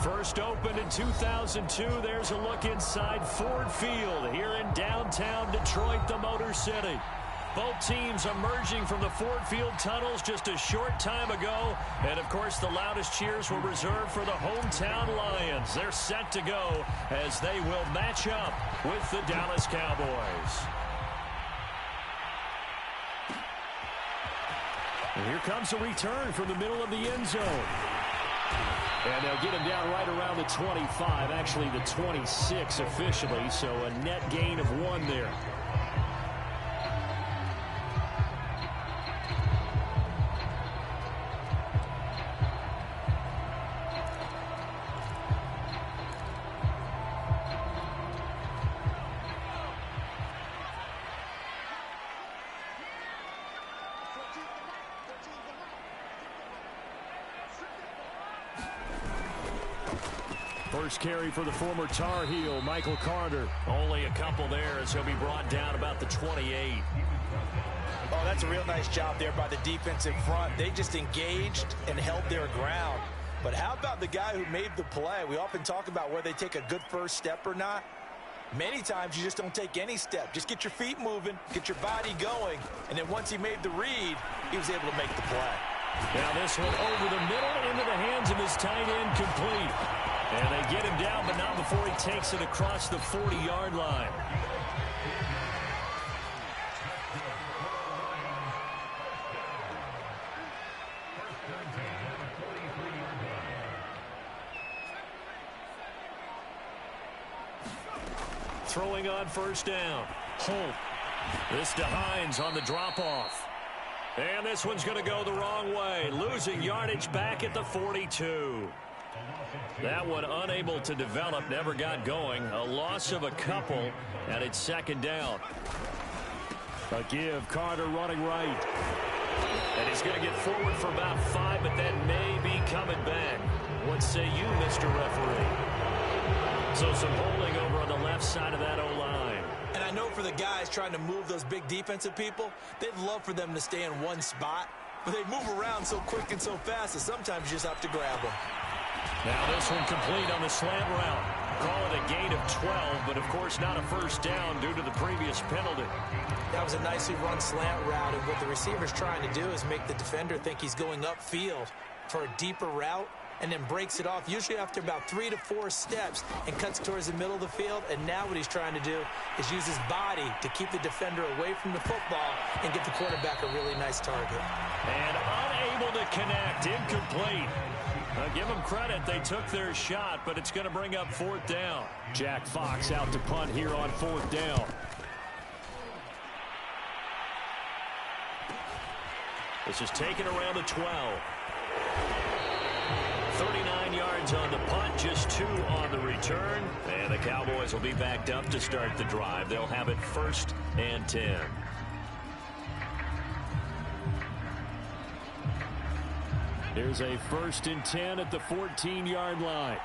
First opened in 2002. There's a look inside Ford Field here in downtown Detroit, the Motor City. Both teams emerging from the Ford Field tunnels just a short time ago. And, of course, the loudest cheers were reserved for the hometown Lions. They're set to go as they will match up with the Dallas Cowboys. And here comes a return from the middle of the end zone. And they'll get him down right around the 25, actually the 26 officially, so a net gain of 1 there. First carry for the former Tar Heel, Michael Carter. Only a couple there as he'll be brought down about the 28. Oh, that's a real nice job there by the defensive front. They just engaged and held their ground. But how about the guy who made the play? We often talk about whether they take a good first step or not. Many times you just don't take any step. Just get your feet moving, get your body going, and then once he made the read, he was able to make the play. Now this one over the middle into the hands of his tight end, complete. And they get him down, but not before he takes it across the 40-yard line. Throwing on first down. Holt. This to Hines on the drop-off. And this one's going to go the wrong way. Losing yardage back at the 42. That one unable to develop, never got going. A loss of a couple, and it's second down. A give, Carter running right. And he's going to get forward for about 5, but that may be coming back. What say you, Mr. Referee? So some holding over on the left side of that O-line. And I know for the guys trying to move those big defensive people, they'd love for them to stay in one spot. But they move around so quick and so fast that sometimes you just have to grab them. Now this one complete on the slant route. Call it a gain of 12, but of course not a first down due to the previous penalty. That was a nicely run slant route, and what the receiver's trying to do is make the defender think he's going upfield for a deeper route, and then breaks it off, usually after about 3 to 4 steps, and cuts towards the middle of the field. And now what he's trying to do is use his body to keep the defender away from the football and get the quarterback a really nice target. And unable to connect, incomplete. Give them credit, they took their shot, but it's going to bring up 4th down. Jack Fox out to punt here on 4th down. This is taken around the 12. 39 yards on the punt, just 2 on the return. And the Cowboys will be backed up to start the drive. They'll have it 1st and 10. Here's a 1st and 10 at the 14-yard line.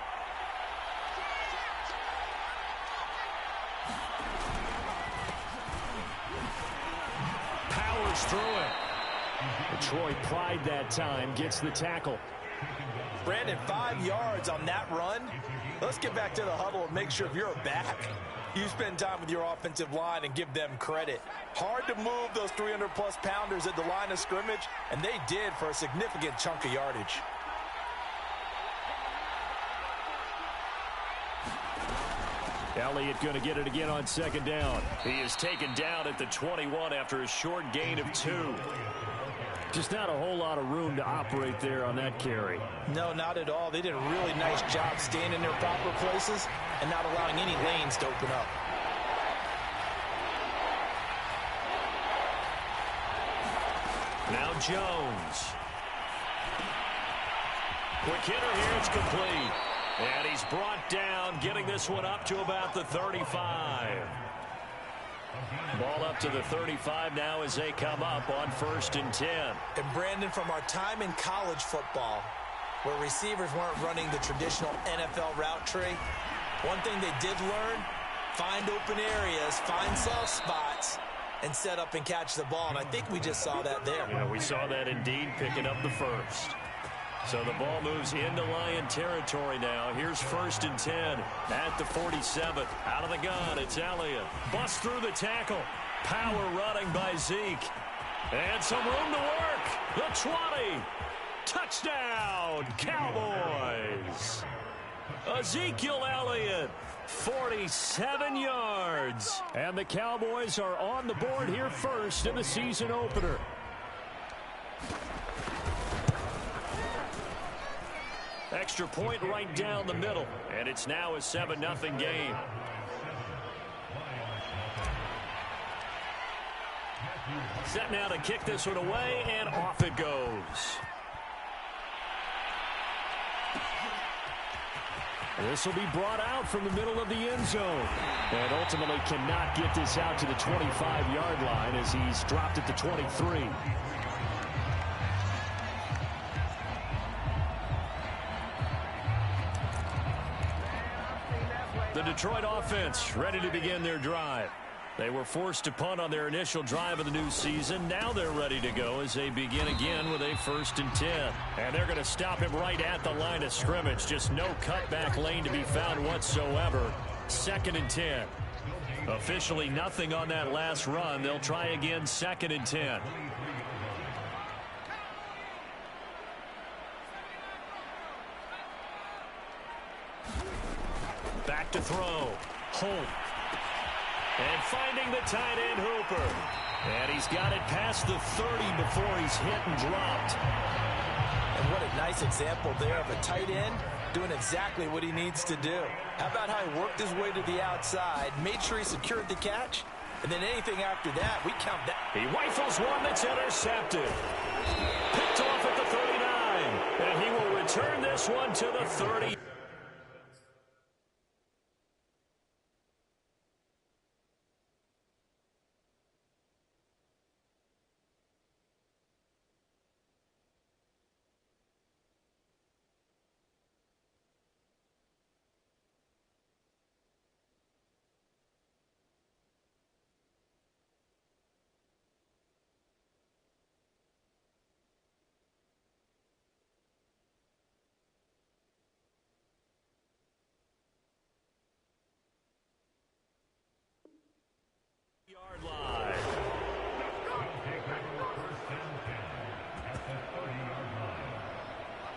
Powers through it. Detroit Pride that time gets the tackle. Brandon, 5 yards on that run. Let's get back to the huddle and make sure if you're a back, you spend time with your offensive line and give them credit. Hard to move those 300-plus pounders at the line of scrimmage, and they did for a significant chunk of yardage. Elliott going to get it again on 2nd down. He is taken down at the 21 after a short gain of 2. Just not a whole lot of room to operate there on that carry. No, not at all. They did a really nice job staying in their proper places and not allowing any lanes to open up. Now Jones. Quick hitter here, it's complete. And he's brought down, getting this one up to about the 35. Ball up to the 35 now as they come up on 1st and 10. And Brandon, from our time in college football, where receivers weren't running the traditional NFL route tree, one thing they did learn, find open areas, find soft spots, and set up and catch the ball. And I think we just saw that there. Yeah, we saw that indeed, picking up the 1st. So the ball moves into Lion territory now. Here's 1st and 10 at the 47. Out of the gun, it's Elliott. Busts through the tackle. Power running by Zeke. And some room to work. The 20. Touchdown, Cowboys. Ezekiel Elliott, 47 yards. And the Cowboys are on the board here first in the season opener. Extra point right down the middle. And it's now a 7-0 game. Set now to kick this one away, and off it goes. This will be brought out from the middle of the end zone. And ultimately cannot get this out to the 25-yard line as he's dropped at the 23. The Detroit offense ready to begin their drive. They were forced to punt on their initial drive of the new season. Now they're ready to go as they begin again with a 1st and 10. And they're going to stop him right at the line of scrimmage. Just no cutback lane to be found whatsoever. 2nd and 10. Officially nothing on that last run. They'll try again 2nd and 10. Back to throw. Holt. And finding the tight end Hooper. And he's got it past the 30 before he's hit and dropped. And what a nice example there of a tight end doing exactly what he needs to do. How about how he worked his way to the outside, made sure he secured the catch, and then anything after that, we count that. He rifles one that's intercepted. Picked off at the 39. And he will return this one to the 30. Yard line.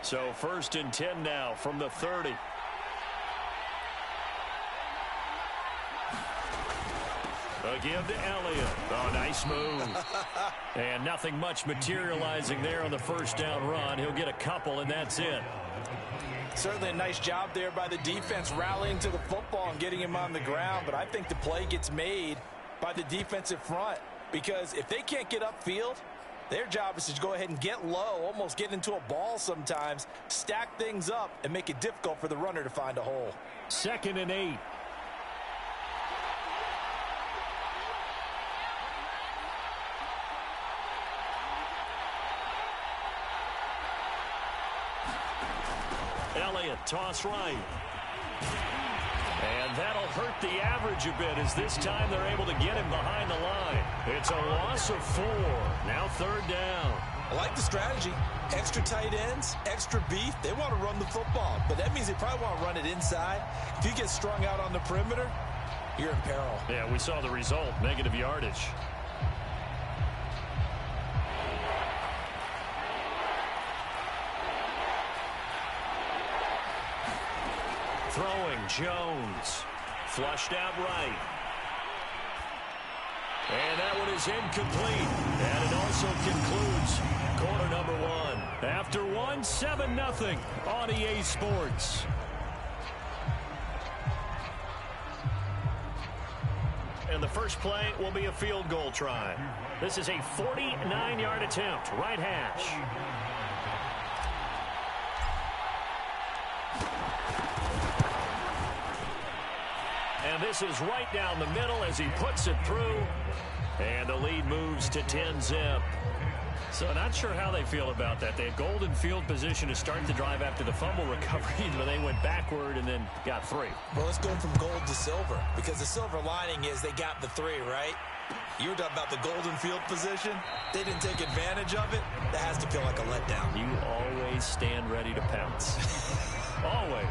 So 1st and 10 now from the 30. A give to Elliott. Oh, nice move. And nothing much materializing there on the 1st down run. He'll get a couple, and that's it. Certainly a nice job there by the defense rallying to the football and getting him on the ground. But I think the play gets made by the defensive front, because if they can't get upfield, their job is to go ahead and get low, almost get into a ball sometimes, stack things up, and make it difficult for the runner to find a hole. 2nd and 8. Elliott, toss right. And that'll hurt the average a bit as this time they're able to get him behind the line. It's a loss of 4. Now 3rd down. I like the strategy. Extra tight ends, extra beef. They want to run the football, but that means they probably want to run it inside. If you get strung out on the perimeter, you're in peril. Yeah, we saw the result, negative yardage. Throwing, Jones. Flushed out right. And that one is incomplete. And it also concludes quarter number 1. After 1, 7-0 on EA Sports. And the first play will be a field goal try. This is a 49-yard attempt, right hash. And this is right down the middle as he puts it through. And the lead moves to 10-zip. So not sure how they feel about that. They had golden field position to start the drive after the fumble recovery, but they went backward and then got 3. Well, let's go from gold to silver, because the silver lining is they got the 3, right? You were talking about the golden field position. They didn't take advantage of it. That has to feel like a letdown. You always stand ready to pounce. Always.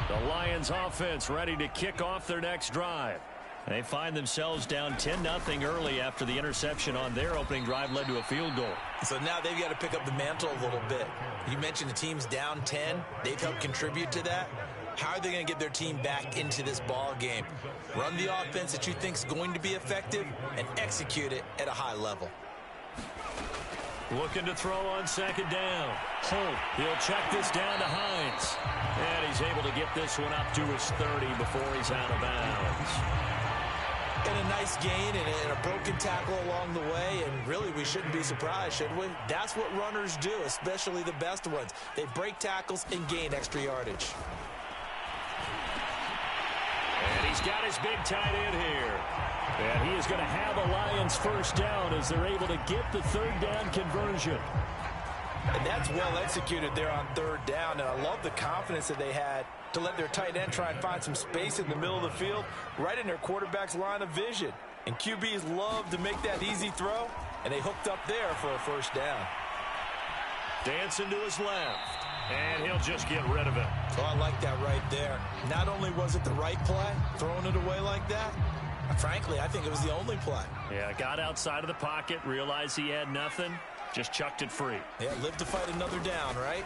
The Lions offense ready to kick off their next drive. They find themselves down 10-0 early after the interception on their opening drive led to a field goal. So now they've got to pick up the mantle a little bit. You mentioned the team's down 10. They've helped contribute to that. How are they going to get their team back into this ball game? Run the offense that you think is going to be effective and execute it at a high level. Looking to throw on second down. Holt, he'll check this down to Hines. And he's able to get this one up to his 30 before he's out of bounds. And a nice gain and a broken tackle along the way, and really we shouldn't be surprised, should we? That's what runners do, especially the best ones. They break tackles and gain extra yardage. And he's got his big tight end here. And he is going to have a Lions first down as they're able to get the third down conversion. And that's well executed there on third down, and I love the confidence that they had to let their tight end try and find some space in the middle of the field, right in their quarterback's line of vision. And QBs love to make that easy throw, and they hooked up there for a first down. Dancing to his left, and he'll just get rid of it. Oh, I like that right there. Not only was it the right play, throwing it away like that, frankly, I think it was the only play. Yeah, got outside of the pocket, realized he had nothing, just chucked it free. Yeah, live to fight another down, right?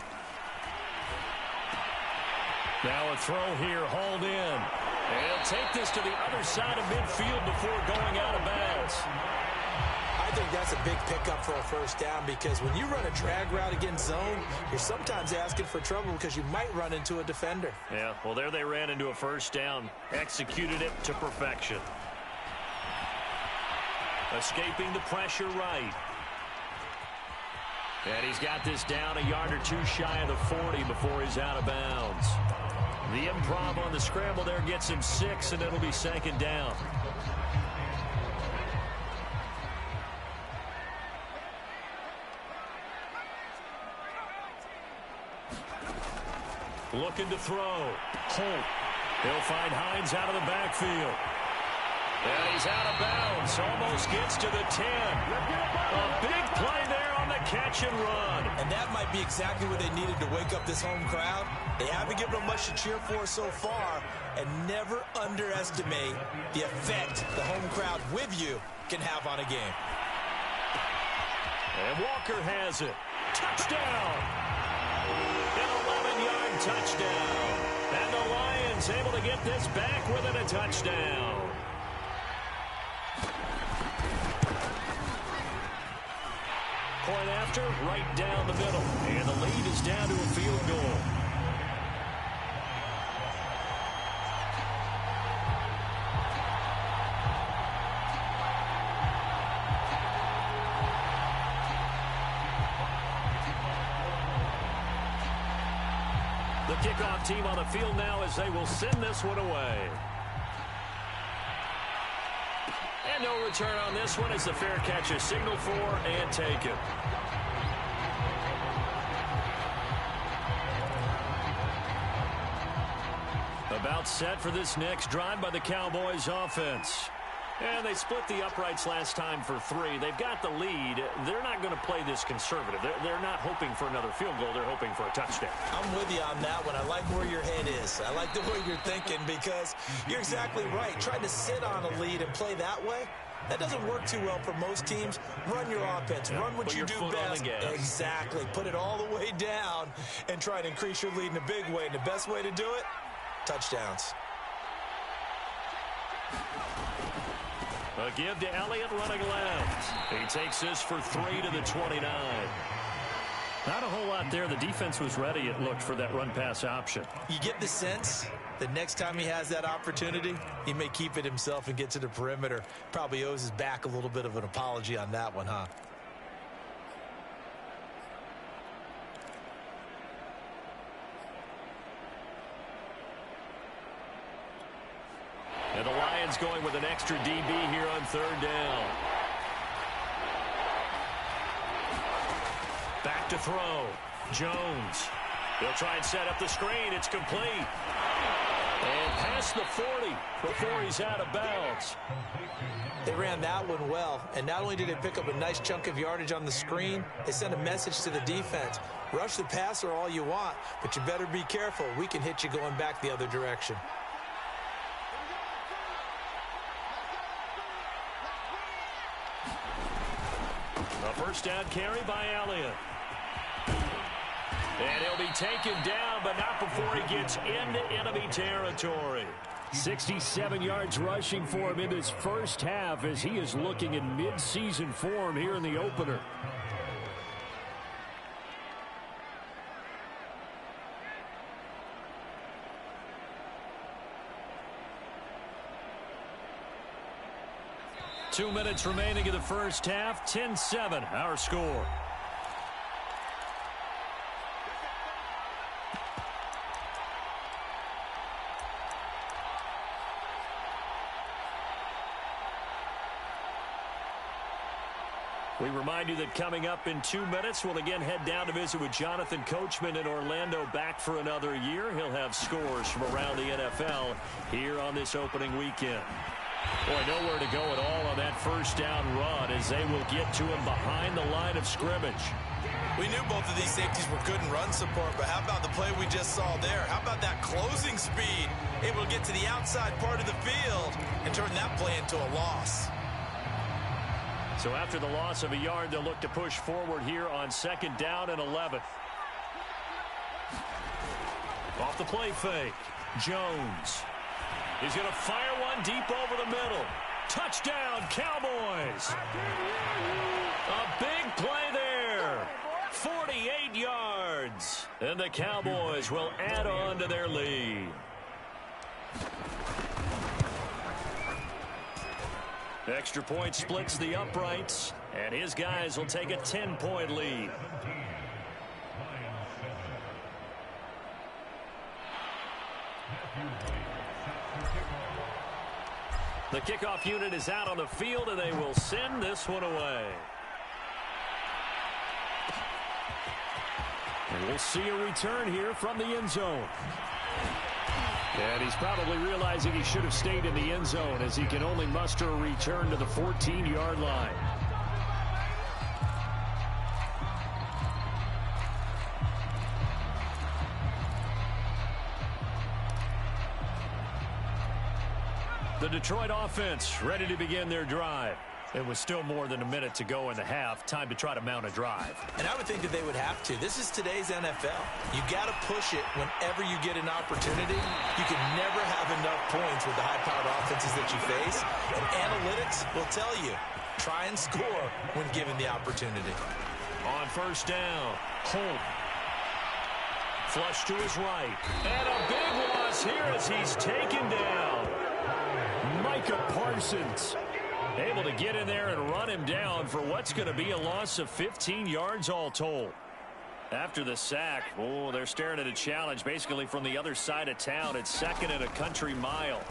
Now a throw here, hauled in. And he'll take this to the other side of midfield before going out of bounds. I think that's a big pickup for a first down, because when you run a drag route against zone, you're sometimes asking for trouble because you might run into a defender. Yeah, well, there they ran into a first down, executed it to perfection. Escaping the pressure right. And he's got this down a yard or two shy of the 40 before he's out of bounds. The improv on the scramble there gets him 6, and it'll be second down. Looking to throw. Holt. He'll find Hines out of the backfield. And he's out of bounds. Almost gets to the 10. A big play there on the catch and run. And that might be exactly what they needed to wake up this home crowd. They haven't given them much to cheer for so far. And never underestimate the effect the home crowd with you can have on a game. And Walker has it. Touchdown! An 11-yard touchdown. And the Lions able to get this back within a touchdown. Point after, right down the middle. And the lead is down to a field goal. The kickoff team on the field now as they will send this one away. And no return on this one as the fair catch is signaled for and taken. About set for this next drive by the Cowboys offense. And they split the uprights last time for 3. They've got the lead. They're not going to play this conservative. They're not hoping for another field goal. They're hoping for a touchdown. I'm with you on that one. I like where your head is. I like the way you're thinking, because you're exactly right. Trying to sit on a lead and play that way, that doesn't work too well for most teams. Run your offense. Run what you do best. Exactly. Put it all the way down and try to increase your lead in a big way. And the best way to do it, touchdowns. A give to Elliott running left. He takes this for 3 to the 29. Not a whole lot there. The defense was ready, it looked, for that run-pass option. You get the sense that next time he has that opportunity, he may keep it himself and get to the perimeter. Probably owes his back a little bit of an apology on that one, huh? And the Lions going with an extra DB here on third down. Back to throw. Jones. He'll try and set up the screen. It's complete. And past the 40 before he's out of bounds. They ran that one well, and not only did they pick up a nice chunk of yardage on the screen, they sent a message to the defense. Rush the passer all you want, but you better be careful. We can hit you going back the other direction. A first down carry by Elliott. And he'll be taken down, but not before he gets into enemy territory. 67 yards rushing for him in this first half as he is looking in mid-season form here in the opener. Two minutes remaining in the first half. 10-7, our score. We remind you that coming up in 2 minutes, we'll again head down to visit with Jonathan Coachman in Orlando, back for another year. He'll have scores from around the NFL here on this opening weekend. Boy, nowhere to go at all on that first down run as they will get to him behind the line of scrimmage. We knew both of these safeties were good in run support, but how about the play we just saw there? How about that closing speed? Able to get to the outside part of the field and turn that play into a loss. So after the loss of a yard, they'll look to push forward here on 2nd down and 11. Off the play fake, Jones. He's going to fire one deep over the middle. Touchdown, Cowboys. A big play there. 48 yards. And the Cowboys will add on to their lead. Extra point splits the uprights, and his guys will take a 10-point lead. The kickoff unit is out on the field, and they will send this one away. And we'll see a return here from the end zone. And he's probably realizing he should have stayed in the end zone as he can only muster a return to the 14-yard line. The Detroit offense ready to begin their drive. It was still more than a minute to go in the half. Time to try to mount a drive. And I would think that they would have to. This is today's NFL. You got to push it whenever you get an opportunity. You can never have enough points with the high-powered offenses that you face. And analytics will tell you, try and score when given the opportunity. On first down, Holt. Flush to his right. And a big loss here as he's taken down. Micah Parsons. Able to get in there and run him down for what's going to be a loss of 15 yards all told. After the sack, oh, they're staring at a challenge basically from the other side of town. It's 2nd and a country mile.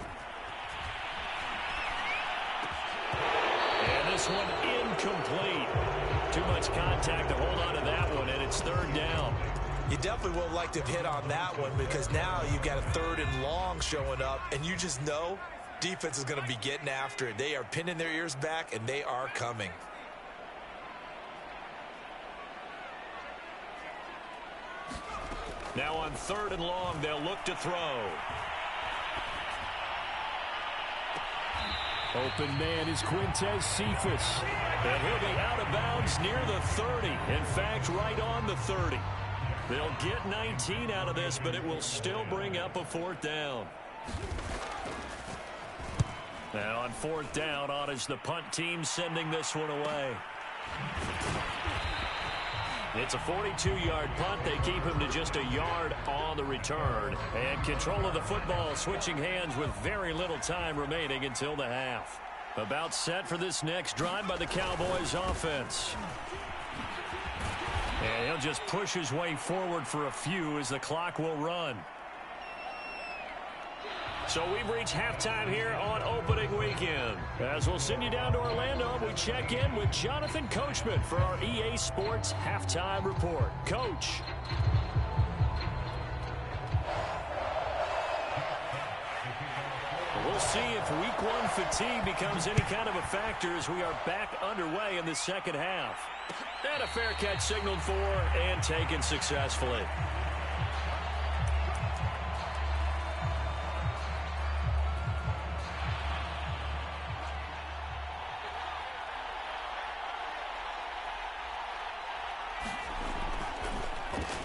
And this one incomplete. Too much contact to hold on to that one, and it's 3rd down. You definitely would like to have hit on that one because now you've got a 3rd and long showing up, and you just know defense is going to be getting after it. They are pinning their ears back, and they are coming. Now on 3rd and long, they'll look to throw. Open man is Quintez Cephas. And he'll be out of bounds near the 30. In fact, right on the 30. They'll get 19 out of this, but it will still bring up a 4th down. Now on 4th down, on is the punt team sending this one away. It's a 42-yard punt. They keep him to just a yard on the return. And control of the football switching hands with very little time remaining until the half. About set for this next drive by the Cowboys offense. And he'll just push his way forward for a few as the clock will run. So we've reached halftime here on opening weekend. As we'll send you down to Orlando, we check in with Jonathan Coachman for our EA Sports Halftime Report. Coach. We'll see if week one fatigue becomes any kind of a factor as we are back underway in the second half. And a fair catch signaled for and taken successfully.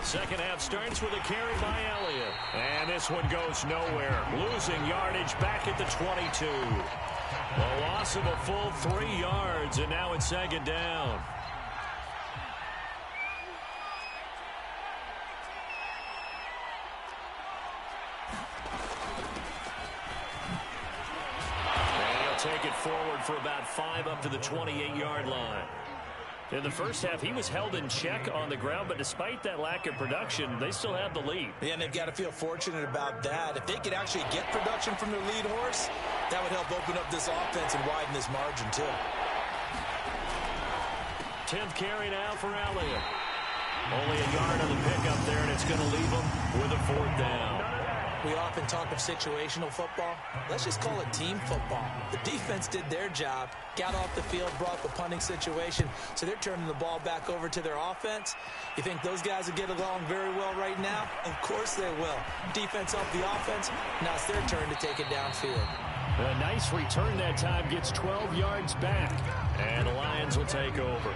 Second half starts with a carry by Elliott. And this one goes nowhere. Losing yardage back at the 22. A loss of a full 3 yards, and now it's second down. And he'll take it forward for about 5 up to the 28-yard line. In the first half, he was held in check on the ground, but despite that lack of production, they still have the lead. Yeah, and they've got to feel fortunate about that. If they could actually get production from their lead horse, that would help open up this offense and widen this margin, too. 10th carry now for Elliott. Only a yard on the pickup there, and it's going to leave him with a 4th down. We often talk of situational football. Let's just call it team football. The defense did their job, got off the field, brought the punting situation, so they're turning the ball back over to their offense. You think those guys will get along very well right now? Of course they will. Defense helped the offense. Now it's their turn to take it downfield. A nice return that time, gets 12 yards back, and the Lions will take over.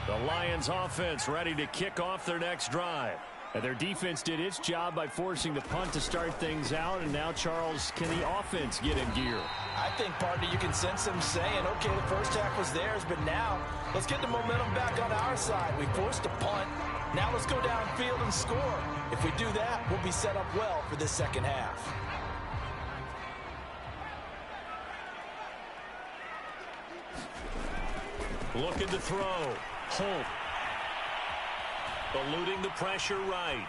The Lions offense ready to kick off their next drive. And their defense did its job by forcing the punt to start things out. And now, Charles, can the offense get in gear? I think, partner, you can sense them saying, okay, the first half was theirs, but now let's get the momentum back on our side. We forced a punt. Now let's go downfield and score. If we do that, we'll be set up well for this second half. Looking to throw. Holt. Eluding the pressure right.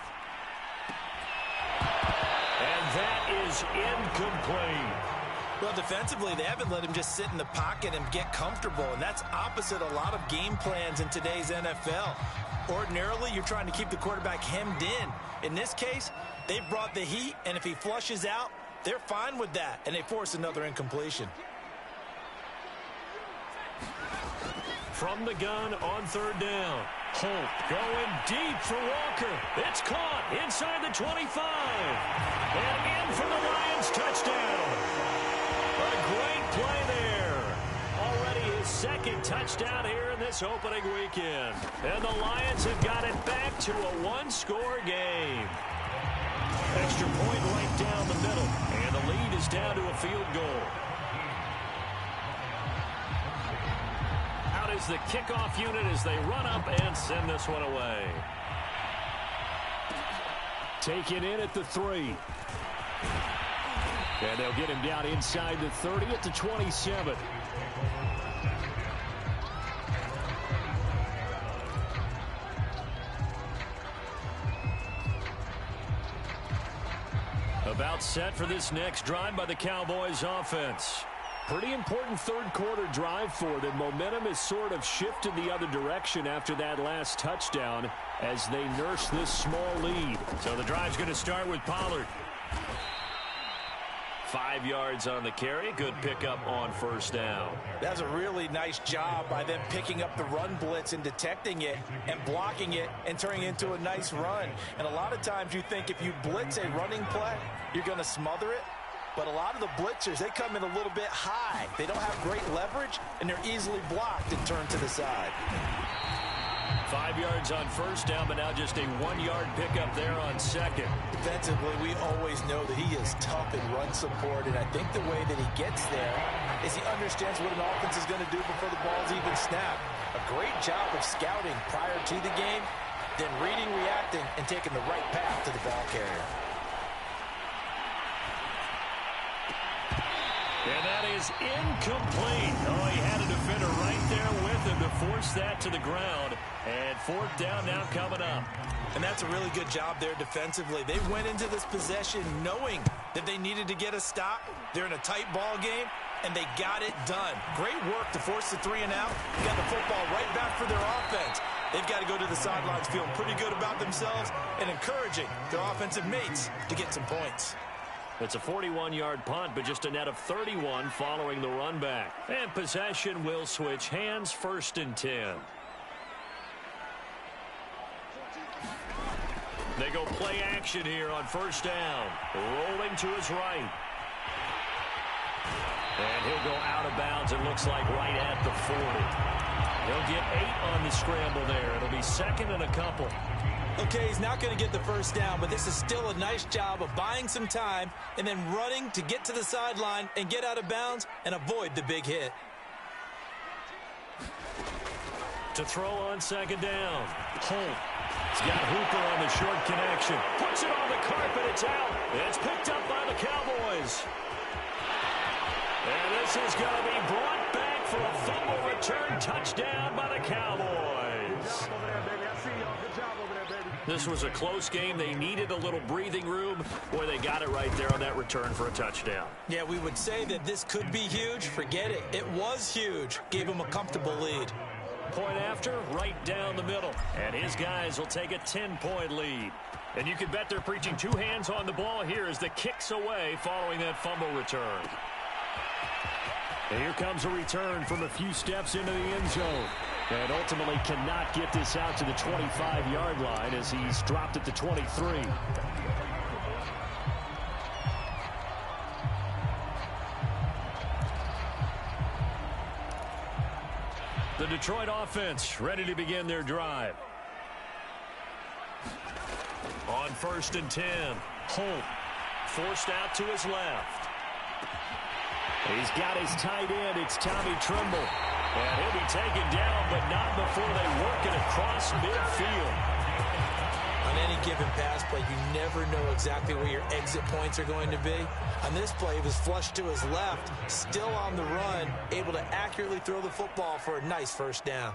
And that is incomplete. Well, defensively, they haven't let him just sit in the pocket and get comfortable, and that's opposite a lot of game plans in today's NFL. Ordinarily, you're trying to keep the quarterback hemmed in. In this case, they brought the heat, and if he flushes out, they're fine with that, and they force another incompletion. From the gun on 3rd down. Holt going deep for Walker. It's caught inside the 25. And in for the Lions touchdown. A great play there. Already his 2nd touchdown here in this opening weekend. And the Lions have got it back to a 1-score game. Extra point right down the middle. And the lead is down to a field goal. Is the kickoff unit as they run up and send this one away. Taken in at the 3. And they'll get him down inside the 30 at the 27. About set for this next drive by the Cowboys offense. Pretty important 3rd quarter drive for them. Momentum has sort of shifted the other direction after that last touchdown as they nurse this small lead. So the drive's going to start with Pollard. 5 yards on the carry. Good pickup on 1st down. That's a really nice job by them picking up the run blitz and detecting it and blocking it and turning it into a nice run. And a lot of times you think if you blitz a running play, you're going to smother it. But a lot of the blitzers, they come in a little bit high. They don't have great leverage, and they're easily blocked and turned to the side. 5 yards on 1st down, but now just a 1-yard pickup there on 2nd. Defensively, we always know that he is tough in run support, and I think the way that he gets there is he understands what an offense is going to do before the ball's even snapped. A great job of scouting prior to the game, then reading, reacting, and taking the right path to the ball carrier. And that is incomplete. Oh, he had a defender right there with him to force that to the ground. And fourth down now coming up. And that's a really good job there defensively. They went into this possession knowing that they needed to get a stop. They're in a tight ball game, and they got it done. Great work to force the 3 and out. Got the football right back for their offense. They've got to go to the sidelines feeling pretty good about themselves and encouraging their offensive mates to get some points. It's a 41-yard punt, but just a net of 31 following the run back. And possession will switch hands, 1st and 10. They go play action here on 1st down. Rolling to his right. And he'll go out of bounds, it looks like, right at the 40. He'll get 8 on the scramble there. It'll be 2nd and a couple. Okay, he's not going to get the 1st down, but this is still a nice job of buying some time and then running to get to the sideline and get out of bounds and avoid the big hit. To throw on 2nd down. Holt. He's got Hooper on the short connection. Puts it on the carpet. It's out. It's picked up by the Cowboys. And this is going to be brought back for a fumble return touchdown by the Cowboys. This was a close game. They needed a little breathing room. Boy, they got it right there on that return for a touchdown. Yeah, we would say that this could be huge. Forget it. It was huge. Gave them a comfortable lead. Point after, right down the middle. And his guys will take a 10-point lead. And you can bet they're preaching 2 hands on the ball here as the kick's away following that fumble return. And here comes a return from a few steps into the end zone. And ultimately cannot get this out to the 25-yard line as he's dropped at the 23. The Detroit offense ready to begin their drive. On 1st and 10, Holt forced out to his left. He's got his tight end. It's Tommy Tremble. And he'll be taken down, but not before they work it across midfield. On any given pass play, you never know exactly where your exit points are going to be. On this play, he was flushed to his left, still on the run, able to accurately throw the football for a nice 1st down.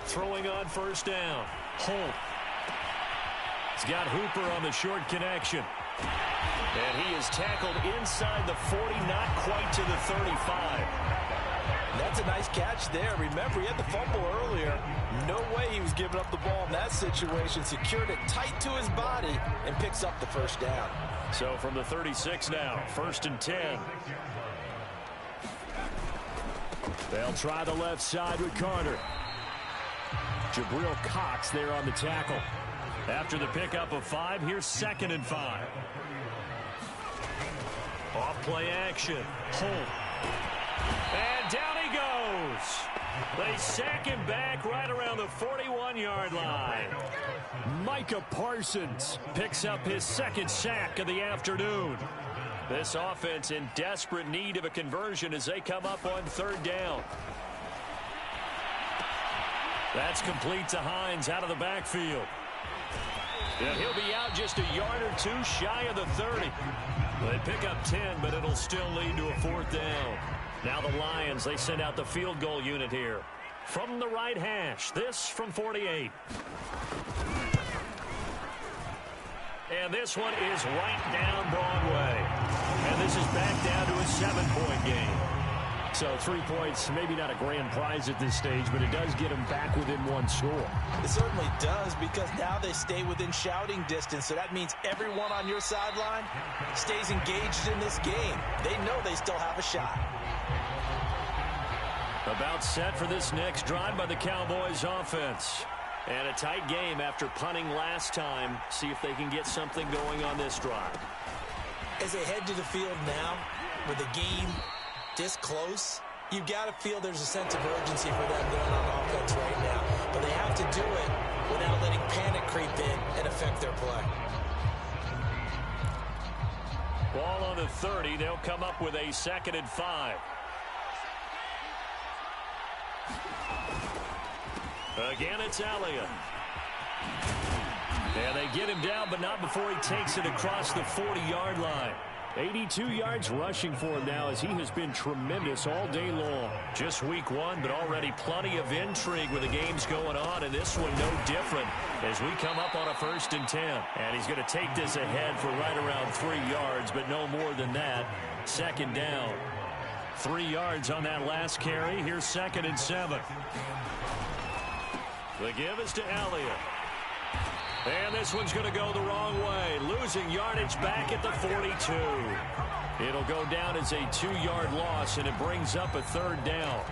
Throwing on 1st down, Holt. He's got Hooper on the short connection. And he is tackled inside the 40, not quite to the 35. That's a nice catch there. Remember, he had the fumble earlier. No way he was giving up the ball in that situation. Secured it tight to his body and picks up the 1st down. So from the 36 now, 1st and 10. They'll try the left side with Carter. Jabril Cox there on the tackle. After the pickup of 5, here's 2nd and 5. Off play action. Holt. And down he goes. They sack him back right around the 41-yard line. Micah Parsons picks up his 2nd sack of the afternoon. This offense in desperate need of a conversion as they come up on 3rd down. That's complete to Hines out of the backfield. And he'll be out just a yard or 2 shy of the 30. They pick up 10, but it'll still lead to a 4th down. Now the Lions, they send out the field goal unit here. From the right hash, this from 48. And this one is right down Broadway. And this is back down to a 7-point game. So 3 points, maybe not a grand prize at this stage, but it does get them back within 1 score. It certainly does, because now they stay within shouting distance. So that means everyone on your sideline stays engaged in this game. They know they still have a shot. About set for this next drive by the Cowboys offense. And a tight game after punting last time. See if they can get something going on this drive. As they head to the field now, with the game this close, you've got to feel there's a sense of urgency for them going on offense right now. But they have to do it without letting panic creep in and affect their play. Ball on the 30. They'll come up with a 2nd and 5. Again, it's Elliott. And they get him down, but not before he takes it across the 40-yard line. 82 yards rushing for him now as he has been tremendous all day long. Just week one, but already plenty of intrigue with the games going on, and this one no different as we come up on a 1st and 10. And he's going to take this ahead for right around 3 yards, but no more than that. 2nd down. 3 yards on that last carry. Here's 2nd and 7. The give is to Elliott. And this one's going to go the wrong way. Losing yardage back at the 42. It'll go down as a 2-yard loss, and it brings up a 3rd down.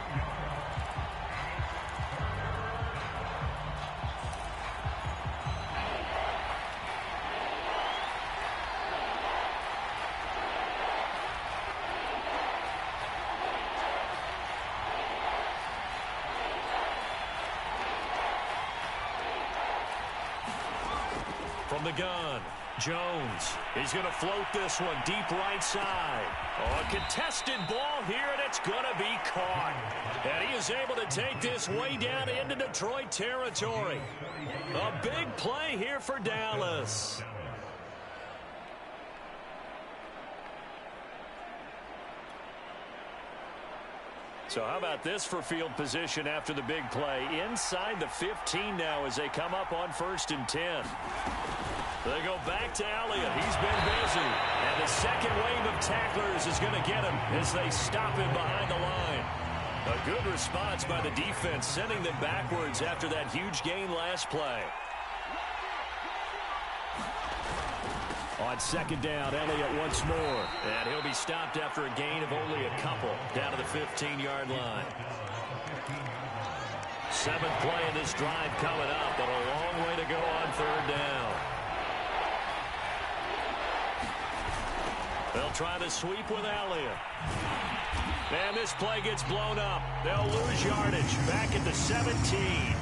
From the gun, Jones. He's going to float this one deep right side. Oh, a contested ball here, and it's going to be caught. And he is able to take this way down into Detroit territory. A big play here for Dallas. So how about this for field position after the big play? Inside the 15 now as they come up on 1st and 10. They go back to Elliott. He's been busy. And the second wave of tacklers is going to get him as they stop him behind the line. A good response by the defense, sending them backwards after that huge gain last play. On 2nd down, Elliott once more. And he'll be stopped after a gain of only a couple down to the 15-yard line. 7th play in this drive coming up, but a long way to go on 3rd down. They'll try the sweep with Elliott. And this play gets blown up. They'll lose yardage back at the 17.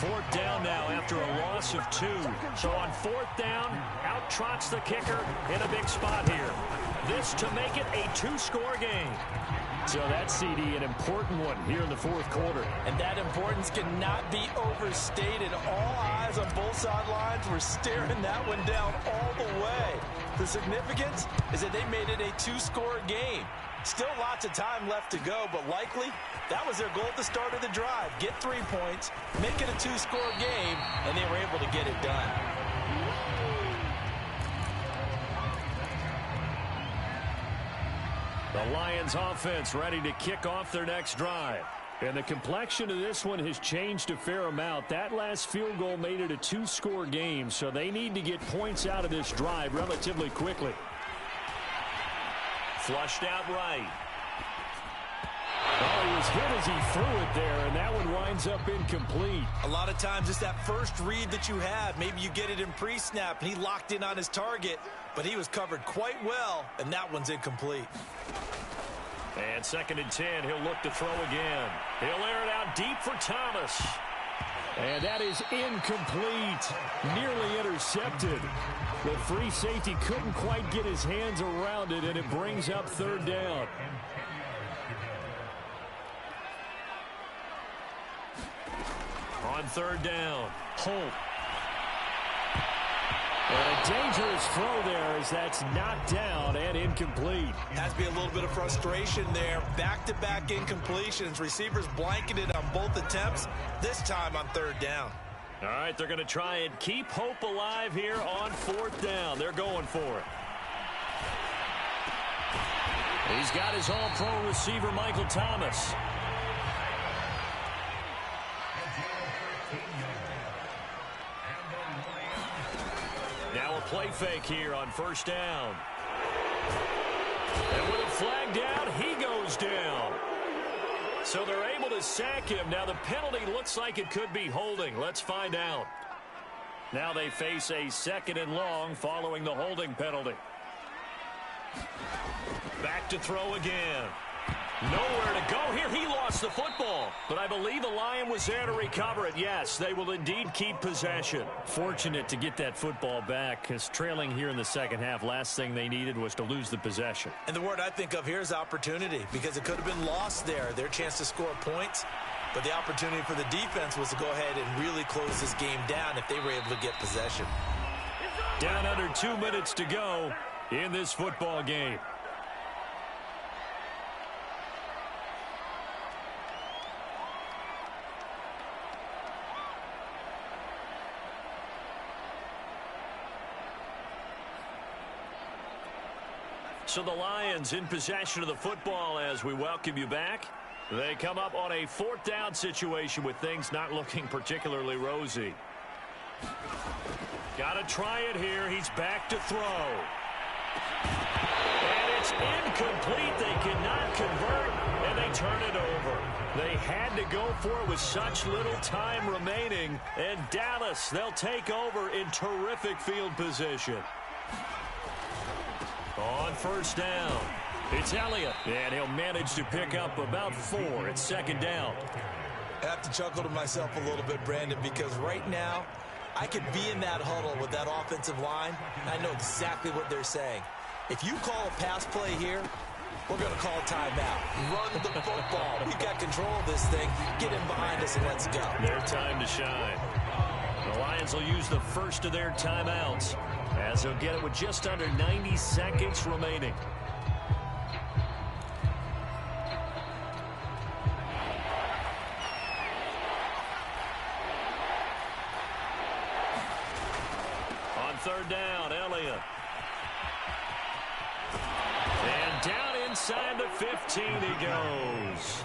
4th down now after a loss of 2. So on 4th down, out trots the kicker in a big spot here. This to make it a 2-score game. So that's, CD, an important one here in the 4th quarter. And that importance cannot be overstated. All eyes on both sidelines were staring that one down all the way. The significance is that they made it a 2-score game. Still lots of time left to go, but likely that was their goal at the start of the drive. Get 3 points, make it a 2-score game, and they were able to get it done. The Lions offense ready to kick off their next drive. And the complexion of this one has changed a fair amount. That last field goal made it a 2-score game, so they need to get points out of this drive relatively quickly. Flushed out right. Oh, he was hit as he threw it there, and that one winds up incomplete. A lot of times it's that first read that you have. Maybe you get it in pre-snap, and he locked in on his target, but he was covered quite well, and that one's incomplete. And 2nd and 10, he'll look to throw again. He'll air it out deep for Thomas. And that is incomplete. Nearly intercepted. The free safety couldn't quite get his hands around it, and it brings up 3rd down. On 3rd down, Holt. And a dangerous throw there as that's knocked down and incomplete. Has to be a little bit of frustration there. Back-to-back incompletions. Receivers blanketed on both attempts, this time on 3rd down. All right, they're going to try and keep hope alive here on 4th down. They're going for it. He's got his all-pro receiver, Michael Thomas. Now a play fake here on 1st down. And with a flag down, he goes down. So they're able to sack him. Now the penalty looks like it could be holding. Let's find out. Now they face a 2nd and long following the holding penalty. Back to throw again. Nowhere to go here. He lost the football. But I believe the Lion was there to recover it. Yes, they will indeed keep possession. Fortunate to get that football back, because trailing here in the second half, last thing they needed was to lose the possession. And the word I think of here is opportunity, because it could have been lost there. Their chance to score points. But the opportunity for the defense was to go ahead and really close this game down if they were able to get possession. Down under 2 minutes to go in this football game. So the Lions in possession of the football as we welcome you back. They come up on a 4th down situation with things not looking particularly rosy. Got to try it here. He's back to throw. And it's incomplete. They cannot convert, and they turn it over. They had to go for it with such little time remaining. And Dallas, they'll take over in terrific field position. On 1st down, it's Elliott, and he'll manage to pick up about 4 at 2nd down. I have to chuckle to myself a little bit, Brandon, because right now I could be in that huddle with that offensive line, and I know exactly what they're saying. If you call a pass play here, we're going to call a timeout. Run the football. We've got control of this thing. Get in behind us and let's go. Their time to shine. The Lions will use the first of their timeouts as they'll get it with just under 90 seconds remaining. On 3rd down, Elliott. And down inside the 15 he goes.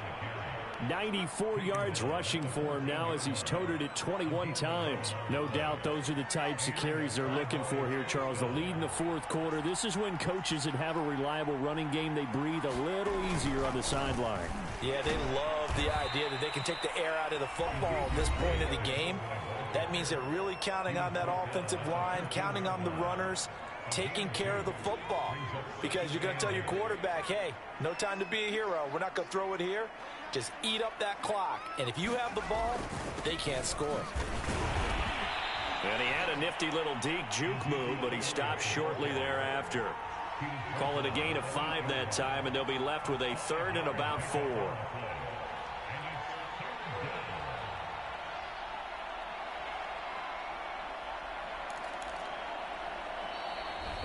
94 yards rushing for him now as he's toted it 21 times. No doubt those are the types of carries they're looking for here, Charles. The lead in the 4th quarter. This is when coaches that have a reliable running game, they breathe a little easier on the sideline. Yeah, they love the idea that they can take the air out of the football at this point of the game. That means they're really counting on that offensive line, counting on the runners, taking care of the football. Because you're going to tell your quarterback, hey, no time to be a hero. We're not going to throw it here. Just eat up that clock. And if you have the ball, they can't score. And he had a nifty little deep juke move, but he stopped shortly thereafter. Call it a gain of 5 that time, and they'll be left with a 3rd and about 4.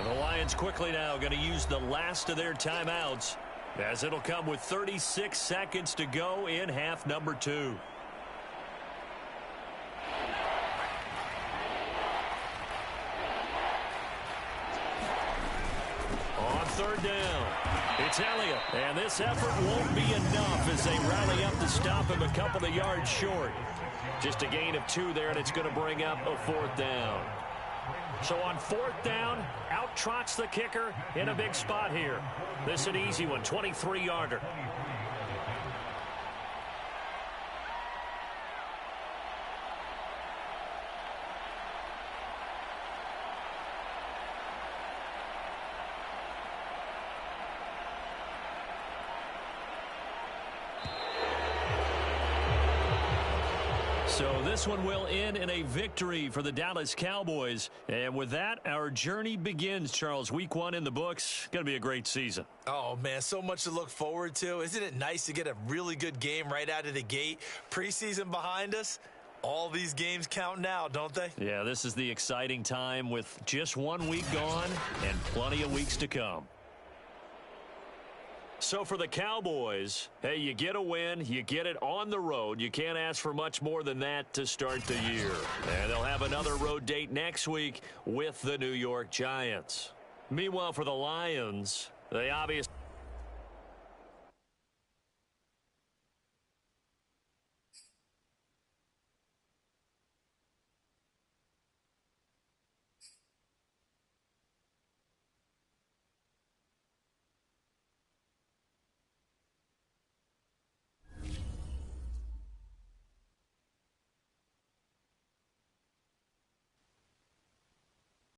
The Lions quickly now going to use the last of their timeouts, as it'll come with 36 seconds to go in half number 2. On 3rd down, it's Elliott, and this effort won't be enough as they rally up to stop him a couple of yards short. Just a gain of 2 there, and it's going to bring up a 4th down. So on 4th down, out trots the kicker in a big spot here. This is an easy one, 23-yarder. So this one will end in a victory for the Dallas Cowboys. And with that, our journey begins, Charles. Week 1 in the books. Going to be a great season. Oh, man, so much to look forward to. Isn't it nice to get a really good game right out of the gate? Preseason behind us. All these games count now, don't they? Yeah, this is the exciting time with just 1 week gone and plenty of weeks to come. So for the Cowboys, hey, you get a win, you get it on the road. You can't ask for much more than that to start the year. And they'll have another road date next week with the New York Giants. Meanwhile, for the Lions, they obviously